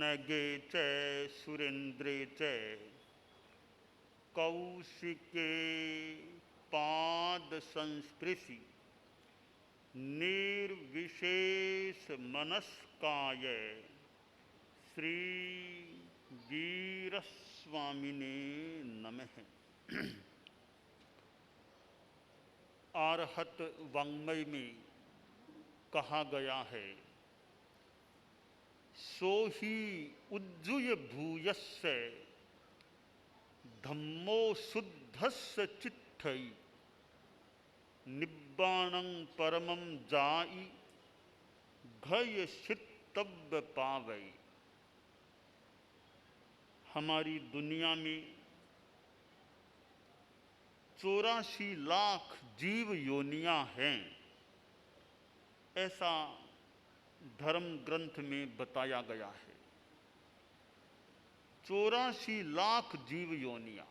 नगे च सुरेन्द्रे च कौशिके पाद संस्पृशि निर्विशेष मनस्काय श्री वीरस्वामिने नमः। आरहत वाङ्मय में कहा गया है, सो ही उज्जुय भूयस्य धम्मो शुद्धस्य चित्तै निब्बाणं परमं जाई घय चित्तव्य पावै। हमारी दुनिया में 84 लाख जीव योनियां हैं, ऐसा धर्म ग्रंथ में बताया गया है। 84 लाख जीव योनियां।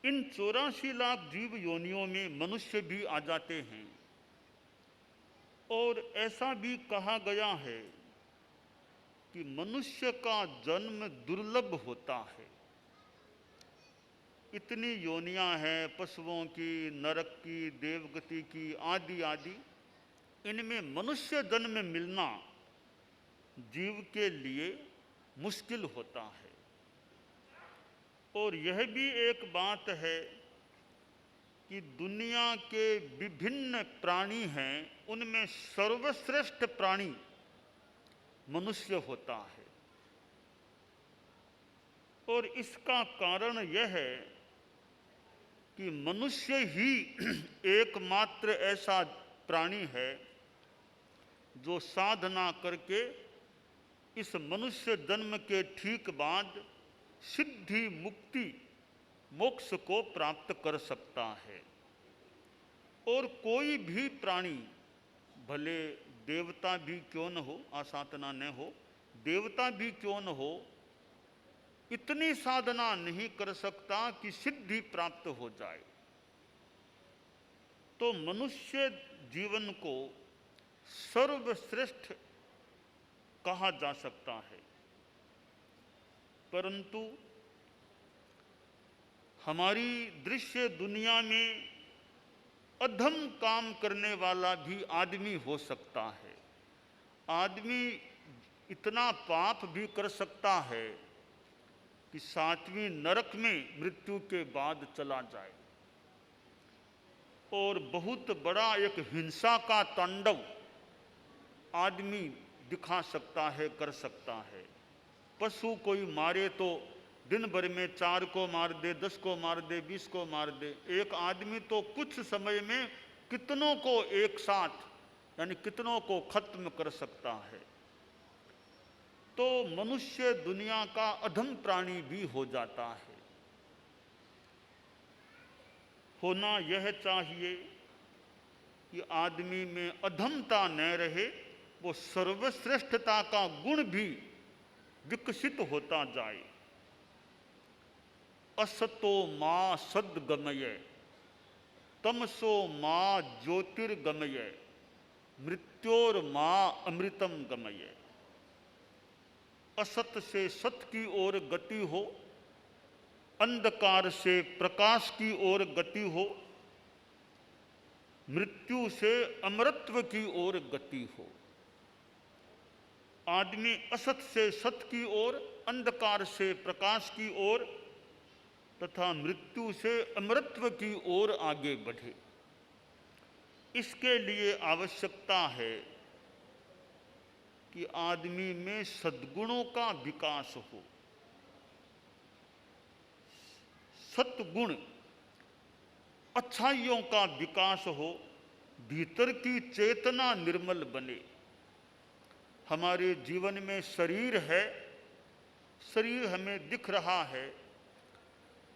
इन 84 लाख जीव योनियों में मनुष्य भी आ जाते हैं और ऐसा भी कहा गया है कि मनुष्य का जन्म दुर्लभ होता है। इतनी योनियां हैं पशुओं की, नरक की, देवगति की, आदि आदि। इनमें मनुष्य जन्म मिलना जीव के लिए मुश्किल होता है। और यह भी एक बात है कि दुनिया के विभिन्न प्राणी हैं, उनमें सर्वश्रेष्ठ प्राणी मनुष्य होता है। और इसका कारण यह है कि मनुष्य ही एकमात्र ऐसा प्राणी है जो साधना करके इस मनुष्य जन्म के ठीक बाद सिद्धि मुक्ति मोक्ष को प्राप्त कर सकता है। और कोई भी प्राणी, भले देवता भी क्यों न हो, आसाधना न हो, देवता भी क्यों न हो, इतनी साधना नहीं कर सकता कि सिद्धि प्राप्त हो जाए। तो मनुष्य जीवन को सर्वश्रेष्ठ कहा जा सकता है। परंतु हमारी दृश्य दुनिया में अधम काम करने वाला भी आदमी हो सकता है। आदमी इतना पाप भी कर सकता है कि 7वीं नरक में मृत्यु के बाद चला जाए और बहुत बड़ा एक हिंसा का तांडव आदमी दिखा सकता है, कर सकता है। पशु कोई मारे तो दिन भर में 4 को मार दे, 10 को मार दे, 20 को मार दे। एक आदमी तो कुछ समय में कितनों को एक साथ, यानी कितनों को खत्म कर सकता है। तो मनुष्य दुनिया का अधम प्राणी भी हो जाता है। होना यह चाहिए कि आदमी में अधमता न रहे, वो सर्वश्रेष्ठता का गुण भी विकसित होता जाए। असतो मां सद्गमय तमसो मां ज्योतिर्गमय मृत्योर मां अमृतम गमय। असत से सत की ओर गति हो, अंधकार से प्रकाश की ओर गति हो, मृत्यु से अमरत्व की ओर गति हो। आदमी असत से सत की ओर, अंधकार से प्रकाश की ओर तथा मृत्यु से अमरत्व की ओर आगे बढ़े। इसके लिए आवश्यकता है कि आदमी में सद्गुणों का विकास हो। सत्गुण, अच्छाइयों का विकास हो, भीतर की चेतना निर्मल बने। हमारे जीवन में शरीर है, शरीर हमें दिख रहा है।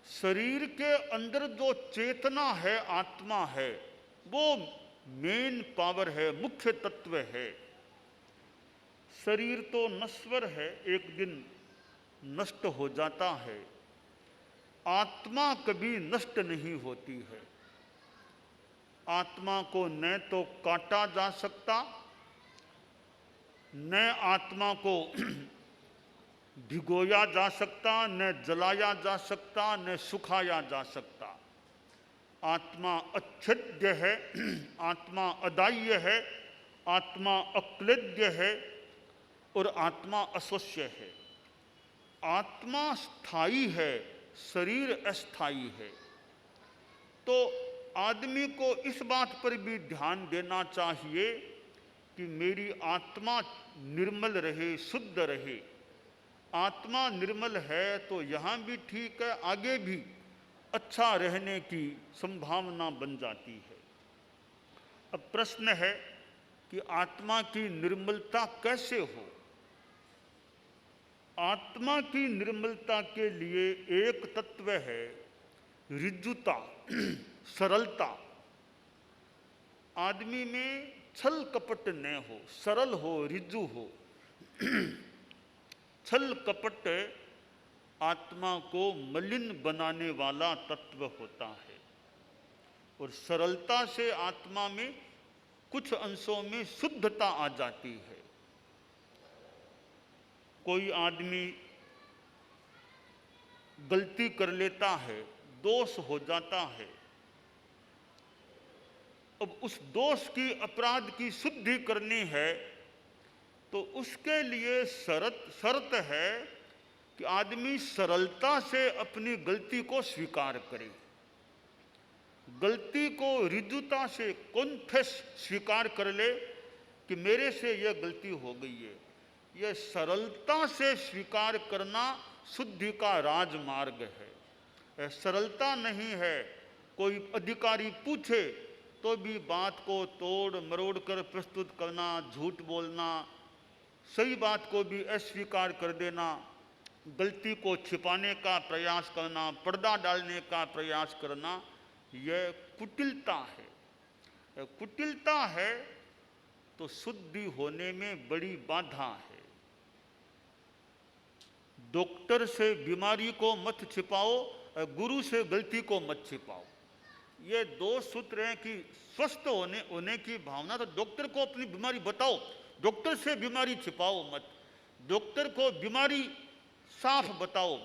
शरीर के अंदर जो चेतना है, आत्मा है, वो मेन पावर है, मुख्य तत्व है। शरीर तो नश्वर है, एक दिन नष्ट हो जाता है। आत्मा कभी नष्ट नहीं होती है। आत्मा को न तो काटा जा सकता, न आत्मा को भिगोया जा सकता, न जलाया जा सकता, न सुखाया जा सकता। आत्मा अच्छेद्य है, आत्मा अदाह्य है, आत्मा अक्लेद्य है और आत्मा अश्वस्य है। आत्मा स्थायी है, शरीर अस्थायी है। तो आदमी को इस बात पर भी ध्यान देना चाहिए कि मेरी आत्मा निर्मल रहे, शुद्ध रहे। आत्मा निर्मल है तो यहाँ भी ठीक है, आगे भी अच्छा रहने की संभावना बन जाती है। अब प्रश्न है कि आत्मा की निर्मलता कैसे हो। आत्मा की निर्मलता के लिए एक तत्व है ऋजुता, सरलता। आदमी में छल कपट न हो, सरल हो, ऋजु हो। छल कपट आत्मा को मलिन बनाने वाला तत्व होता है और सरलता से आत्मा में कुछ अंशों में शुद्धता आ जाती है। कोई आदमी गलती कर लेता है, दोष हो जाता है। अब उस दोष की, अपराध की शुद्धि करनी है तो उसके लिए शर्त है कि आदमी सरलता से अपनी गलती को स्वीकार करे। गलती को ऋजुता से कॉन्फेस स्वीकार कर ले कि मेरे से यह गलती हो गई है। यह सरलता से स्वीकार करना शुद्धि का राजमार्ग है। सरलता नहीं है। कोई अधिकारी पूछे तो भी बात को तोड़ मरोड़ कर प्रस्तुत करना, झूठ बोलना, सही बात को भी अस्वीकार कर देना, गलती को छिपाने का प्रयास करना, पर्दा डालने का प्रयास करना, यह कुटिलता है। कुटिलता है तो शुद्धि होने में बड़ी बाधा है। डॉक्टर से बीमारी को मत छिपाओ, गुरु से गलती को मत छिपाओ। ये दो सूत्र हैं कि स्वस्थ होने की भावना। तो डॉक्टर को अपनी बीमारी बताओ, डॉक्टर से बीमारी छिपाओ मत। डॉक्टर को बीमारी साफ बताओ,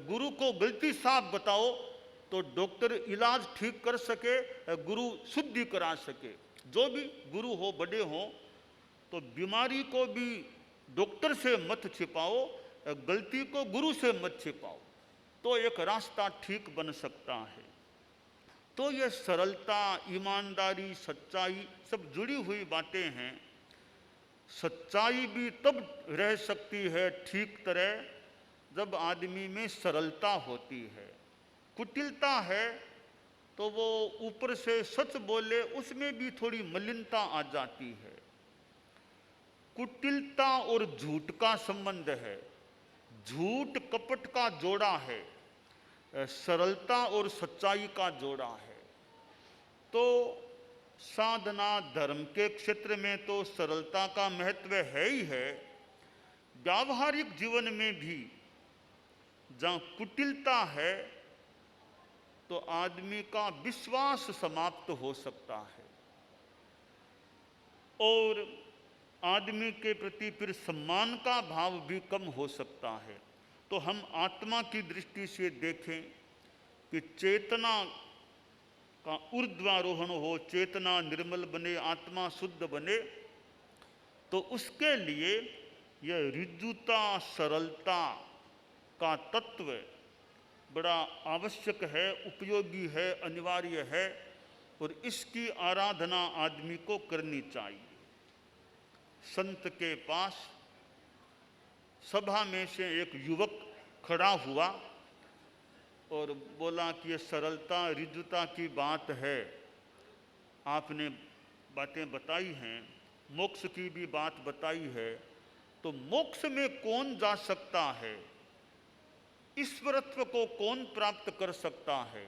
गुरु को गलती साफ बताओ, तो डॉक्टर इलाज ठीक कर सके, गुरु शुद्धि करा सके। जो भी गुरु हो, बड़े हो, तो बीमारी को भी डॉक्टर से मत छिपाओ, गलती को गुरु से मत छिपाओ, तो एक रास्ता ठीक बन सकता है। तो ये सरलता, ईमानदारी, सच्चाई सब जुड़ी हुई बातें हैं। सच्चाई भी तब रह सकती है ठीक तरह जब आदमी में सरलता होती है। कुटिलता है तो वो ऊपर से सच बोले, उसमें भी थोड़ी मलिनता आ जाती है। कुटिलता और झूठ का संबंध है, झूठ कपट का जोड़ा है, सरलता और सच्चाई का जोड़ा है। तो साधना धर्म के क्षेत्र में तो सरलता का महत्व है ही है। व्यावहारिक जीवन में भी जहाँ कुटिलता है तो आदमी का विश्वास समाप्त हो सकता है और आदमी के प्रति फिर सम्मान का भाव भी कम हो सकता है। तो हम आत्मा की दृष्टि से देखें कि चेतना का ऊर्ध्वारोहण हो, चेतना निर्मल बने, आत्मा शुद्ध बने, तो उसके लिए यह ऋजुता, सरलता का तत्व बड़ा आवश्यक है, उपयोगी है, अनिवार्य है और इसकी आराधना आदमी को करनी चाहिए। संत के पास सभा में से एक युवक खड़ा हुआ और बोला कि ये सरलता, ऋजुता की बात है, आपने बातें बताई हैं, मोक्ष की भी बात बताई है, तो मोक्ष में कौन जा सकता है, ईश्वरत्व को कौन प्राप्त कर सकता है।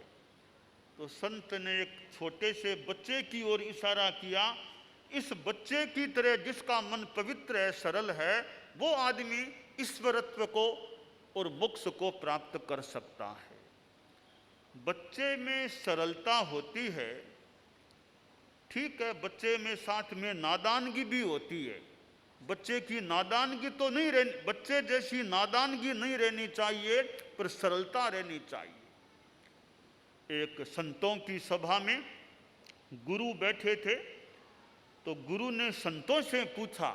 तो संत ने एक छोटे से बच्चे की ओर इशारा किया। इस बच्चे की तरह जिसका मन पवित्र है, सरल है, वो आदमी ईश्वरत्व को और मोक्ष को प्राप्त कर सकता है। बच्चे में सरलता होती है, ठीक है, बच्चे में साथ में नादानगी भी होती है, बच्चे की नादानगी तो नहीं रहनी, बच्चे जैसी नादानगी नहीं रहनी चाहिए, पर सरलता रहनी चाहिए। एक संतों की सभा में गुरु बैठे थे, तो गुरु ने संतों से पूछा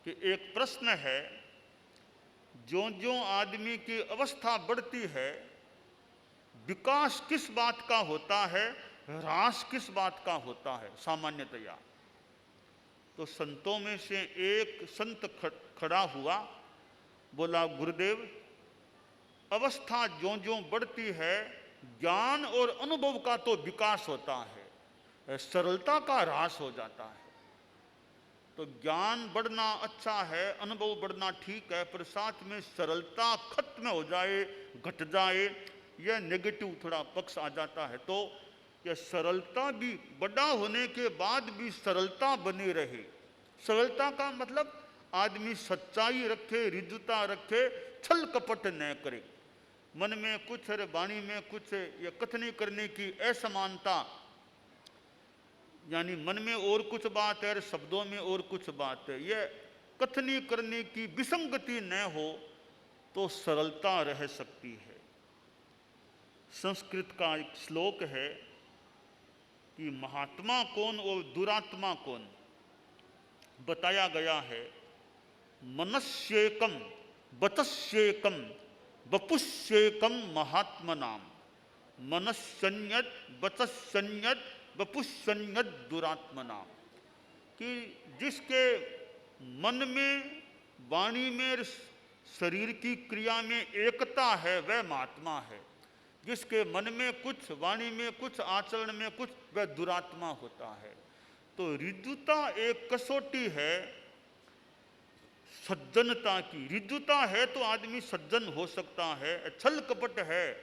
कि एक प्रश्न है, ज्यों ज्यों आदमी की अवस्था बढ़ती है, विकास किस बात का होता है, ह्रास किस बात का होता है सामान्यतया? तो संतों में से एक संत खड़ा हुआ, बोला, गुरुदेव, अवस्था ज्यों ज्यों बढ़ती है, ज्ञान और अनुभव का तो विकास होता है, सरलता का ह्रास हो जाता है। तो ज्ञान बढ़ना अच्छा है, अनुभव बढ़ना ठीक है, पर साथ में सरलता खत्म हो जाए, घट जाए, यह नेगेटिव थोड़ा पक्ष आ जाता है। तो यह सरलता भी, बड़ा होने के बाद भी सरलता बनी रहे। सरलता का मतलब आदमी सच्चाई रखे, रिजुता रखे, छल कपट न करे, मन में कुछ और वाणी में कुछ, यह कथनी करने की असमानता, यानी मन में और कुछ बात है और शब्दों में और कुछ बात है, यह कथनी करने की विसंगति न हो तो सरलता रह सकती है। संस्कृत का एक श्लोक है कि महात्मा कौन और दुरात्मा कौन बताया गया है। मनस्येकम वचस्येकम वपुष्येकम महात्मनाम, मनस्संयत वचस्संयत वपुष्संयत दुरात्मनाम, कि जिसके मन में, वाणी में, शरीर की क्रिया में एकता है वह महात्मा है। जिसके मन में कुछ, वाणी में कुछ, आचरण में कुछ, वह दुरात्मा होता है। तो ऋजुता एक कसौटी है सज्जनता की। ऋजुता है तो आदमी सज्जन हो सकता है, छल कपट है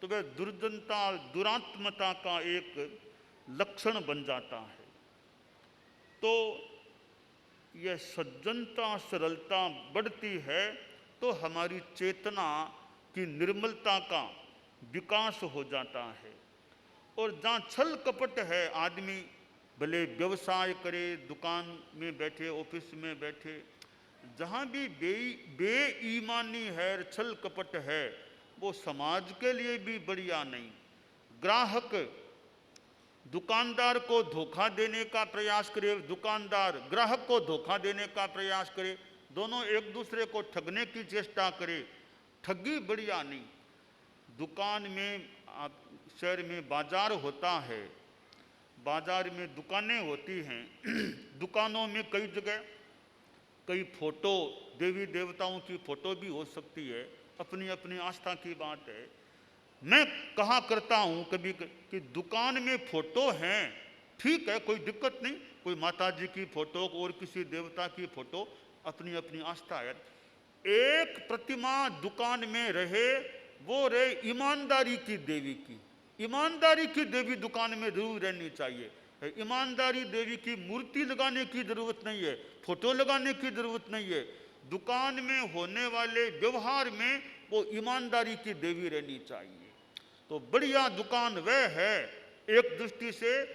तो वह दुर्जनता, दुरात्मता का एक लक्षण बन जाता है। तो यह सज्जनता, सरलता बढ़ती है तो हमारी चेतना की निर्मलता का विकास हो जाता है। और जहाँ छल कपट है, आदमी भले व्यवसाय करे, दुकान में बैठे, ऑफिस में बैठे, जहाँ भी बेईमानी है, छल कपट है, वो समाज के लिए भी बढ़िया नहीं। ग्राहक दुकानदार को धोखा देने का प्रयास करे, दुकानदार ग्राहक को धोखा देने का प्रयास करे, दोनों एक दूसरे को ठगने की चेष्टा करे, ठगी बढ़िया नहीं। दुकान में, शहर में बाजार होता है, बाजार में दुकानें होती हैं, दुकानों में कई जगह कई फोटो, देवी देवताओं की फोटो भी हो सकती है, अपनी अपनी आस्था की बात है। मैं कहा करता हूं कभी कि दुकान में फोटो हैं, ठीक है, कोई दिक्कत नहीं, कोई माता जी की फोटो और किसी देवता की फोटो, अपनी अपनी आस्था है। एक प्रतिमा दुकान में रहे, वो रहे ईमानदारी की देवी की। ईमानदारी की देवी दुकान में जरूर रहनी चाहिए। ईमानदारी देवी की मूर्ति लगाने की जरूरत नहीं है, फोटो लगाने की जरूरत नहीं है। दुकान में होने वाले व्यवहार में वो ईमानदारी की देवी रहनी चाहिए। तो बढ़िया दुकान वह है एक दृष्टि से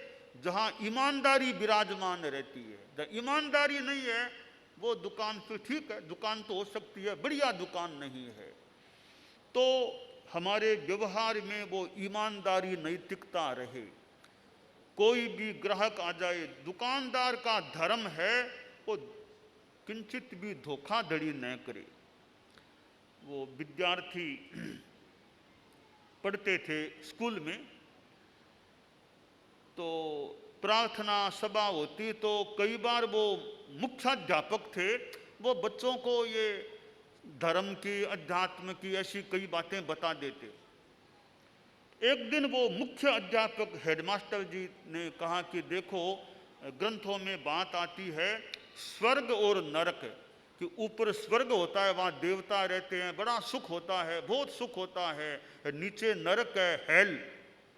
जहां ईमानदारी विराजमान रहती है। जब ईमानदारी नहीं है वो दुकान फिर ठीक है, दुकान तो हो सकती है, बढ़िया दुकान नहीं है। तो हमारे व्यवहार में वो ईमानदारी, नैतिकता रहे। कोई भी ग्राहक आ जाए, दुकानदार का धर्म है वो किंचित भी धोखाधड़ी न करे। वो विद्यार्थी पढ़ते थे स्कूल में, तो प्रार्थना सभा होती तो कई बार वो मुख्याध्यापक थे, वो बच्चों को ये धर्म की, अध्यात्म की ऐसी कई बातें बता देते। एक दिन वो मुख्य अध्यापक हेडमास्टर जी ने कहा कि देखो, ग्रंथों में बात आती है स्वर्ग और नरक, कि ऊपर स्वर्ग होता है, वहाँ देवता रहते हैं, बड़ा सुख होता है, बहुत सुख होता है। नीचे नरक है, hello,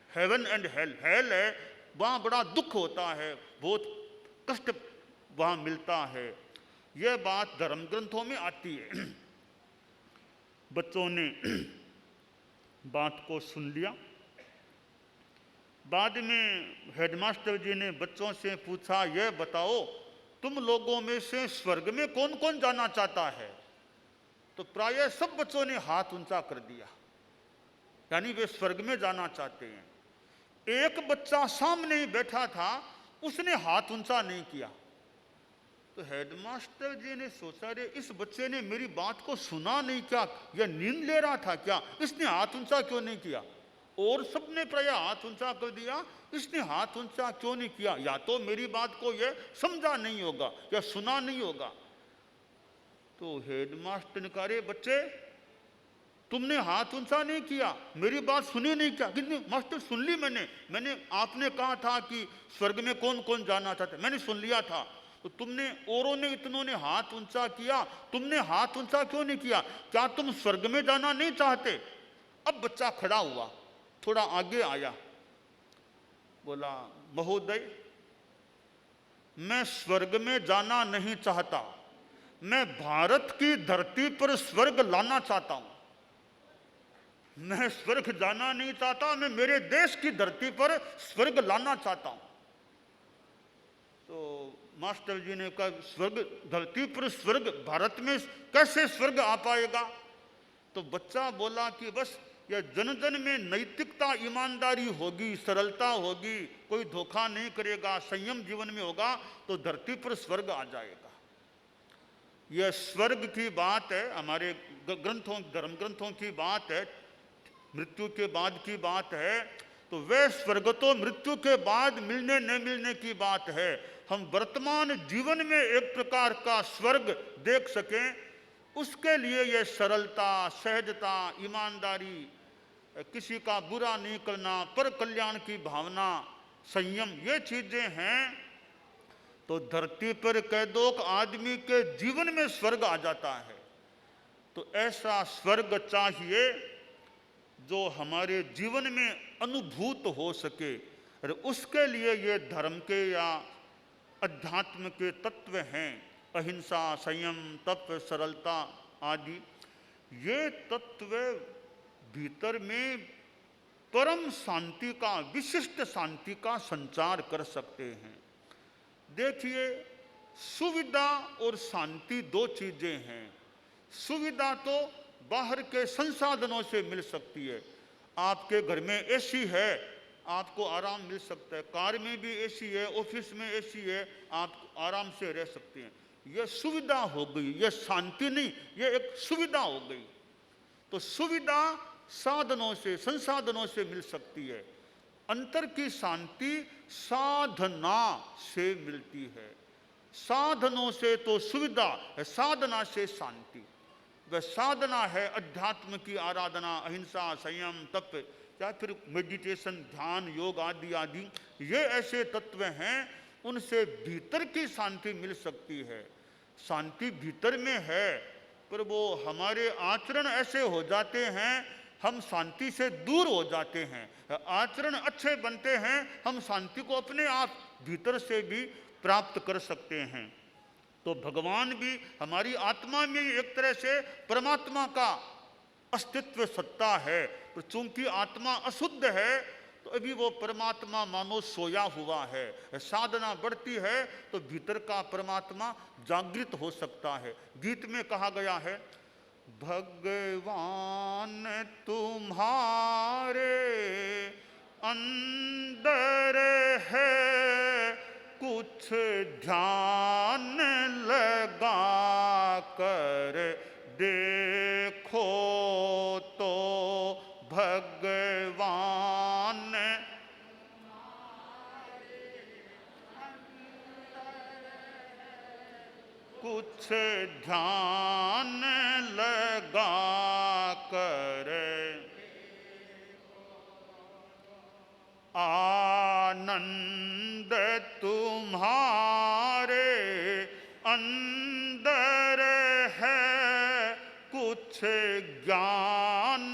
heaven and hell, hello है, वहाँ बड़ा दुख होता है, बहुत कष्ट वहाँ मिलता है। यह बात धर्म ग्रंथों में आती है। बच्चों ने बात को सुन लिया। बाद में हेडमास्टर जी ने बच्चों से पूछा, यह बताओ तुम लोगों में से स्वर्ग में कौन कौन जाना चाहता है? तो प्रायः सब बच्चों ने हाथ ऊंचा कर दिया, यानी वे स्वर्ग में जाना चाहते हैं। एक बच्चा सामने ही बैठा था, उसने हाथ ऊंचा नहीं किया। तो हेडमास्टर जी ने सोचा, रे इस बच्चे ने मेरी बात को सुना नहीं क्या, या नींद ले रहा था क्या, इसने हाथ ऊंचा क्यों नहीं किया? और सबने प्रायः हाथ ऊंचा कर दिया, इसने हाथ ऊंचा क्यों नहीं किया? या तो मेरी बात को यह समझा नहीं होगा या सुना नहीं होगा। तो हेडमास्टर ने कहा, रे बच्चे तुमने हाथ ऊंचा नहीं किया, मेरी बात सुनी नहीं क्या? कितनी मास्टर सुन ली मैंने आपने कहा था कि स्वर्ग में कौन कौन जाना चाहता, मैंने सुन लिया था। तो तुमने औरों ने इतनों ने हाथ ऊंचा किया, तुमने हाथ ऊंचा क्यों नहीं किया? क्या तुम स्वर्ग में जाना नहीं चाहते? अब बच्चा खड़ा हुआ, थोड़ा आगे आया, बोला, महोदय मैं स्वर्ग में जाना नहीं चाहता, मैं भारत की धरती पर स्वर्ग लाना चाहता हूं। मैं स्वर्ग जाना नहीं चाहता, मैं मेरे देश की धरती पर स्वर्ग लाना चाहता हूं। तो मास्टर जी ने कहा, स्वर्ग धरती पर स्वर्ग, भारत में कैसे स्वर्ग आ पाएगा? तो बच्चा बोला कि बस यह जन जन में नैतिकता ईमानदारी होगी, सरलता होगी, कोई धोखा नहीं करेगा, संयम जीवन में होगा तो धरती पर स्वर्ग आ जाएगा। यह स्वर्ग की बात है, हमारे ग्रंथों धर्म ग्रंथों की बात है, मृत्यु के बाद की बात है। तो वह स्वर्ग तो मृत्यु के बाद मिलने न मिलने की बात है। हम वर्तमान जीवन में एक प्रकार का स्वर्ग देख सकें, उसके लिए यह सरलता, सहजता, ईमानदारी, किसी का बुरा नहीं करना, पर कल्याण की भावना, संयम, ये चीजें हैं। तो धरती पर कह दो कि आदमी के जीवन में स्वर्ग आ जाता है। तो ऐसा स्वर्ग चाहिए जो हमारे जीवन में अनुभूत हो सके, और उसके लिए ये धर्म के या अध्यात्म के तत्व हैं, अहिंसा, संयम, तप, सरलता आदि। ये तत्व भीतर में परम शांति का, विशिष्ट शांति का संचार कर सकते हैं। देखिए, सुविधा और शांति दो चीजें हैं। सुविधा तो बाहर के संसाधनों से मिल सकती है। आपके घर में एसी है, आपको आराम मिल सकता है, कार में भी एसी है, ऑफिस में एसी है, आप आराम से रह सकते हैं। यह सुविधा हो गई, यह शांति नहीं, यह एक सुविधा हो गई। तो सुविधा साधनों से, संसाधनों से मिल सकती है। अंतर की शांति साधना से मिलती है। साधनों से तो सुविधा है, साधना से शांति। वह साधना है अध्यात्म की आराधना, अहिंसा, संयम, तप, या फिर मेडिटेशन, ध्यान, योग आदि आदि। ये ऐसे तत्व हैं, उनसे भीतर की शांति मिल सकती है। शांति भीतर में है, पर वो हमारे आचरण ऐसे हो जाते हैं, हम शांति से दूर हो जाते हैं। आचरण अच्छे बनते हैं, हम शांति को अपने आप भीतर से भी प्राप्त कर सकते हैं। तो भगवान भी हमारी आत्मा में एक तरह से परमात्मा का अस्तित्व सत्ता है, पर चूंकि आत्मा अशुद्ध है तो अभी वो परमात्मा मानो सोया हुआ है। साधना बढ़ती है तो भीतर का परमात्मा जागृत हो सकता है। गीत में कहा गया है, भगवान तुम्हारे अंदर है, कुछ ध्यान लगा कर देखो तो भगवान कुछ ध्यान लगा कर आनंद तुम्हारे अंदर है, कुछ ज्ञान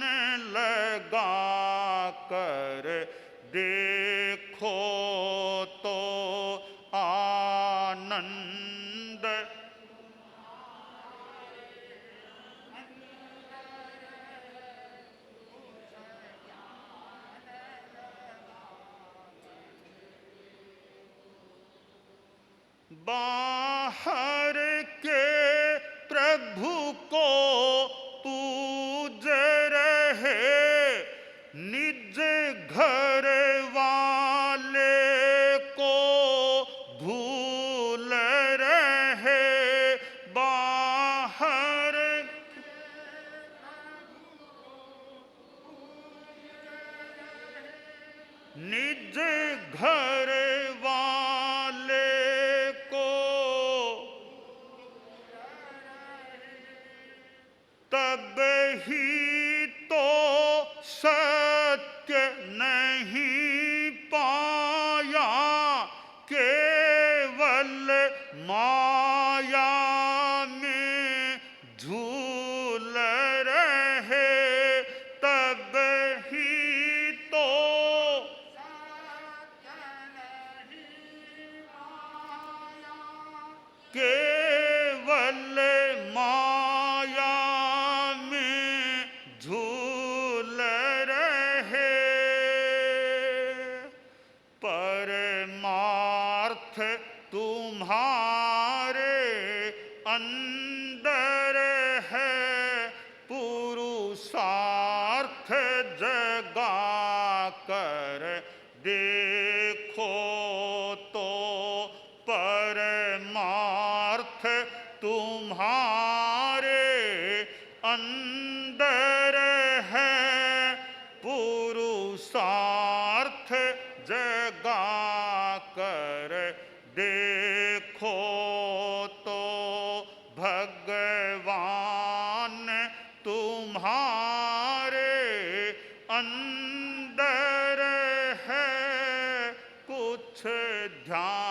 लगा कर देखो तो आनंद बाहर प्रभु को पूज रहे, निज घर वाले को भूल रहे, बाहर निज घर वाले को तब ही तो सत्य नहीं पाया, केवल माया में झूल रहे, तब ही तो केवल माया में झूल रहे, परमार्थ तुम्हारे अंदर है, पुरुषार्थ जगा कर देखो तो, परमार्थ तुम्हारे अंदर है, पुरुषार्थ जगा कर देखो तो, भगवान तुम्हारे अंदर है, कुछ ध्यान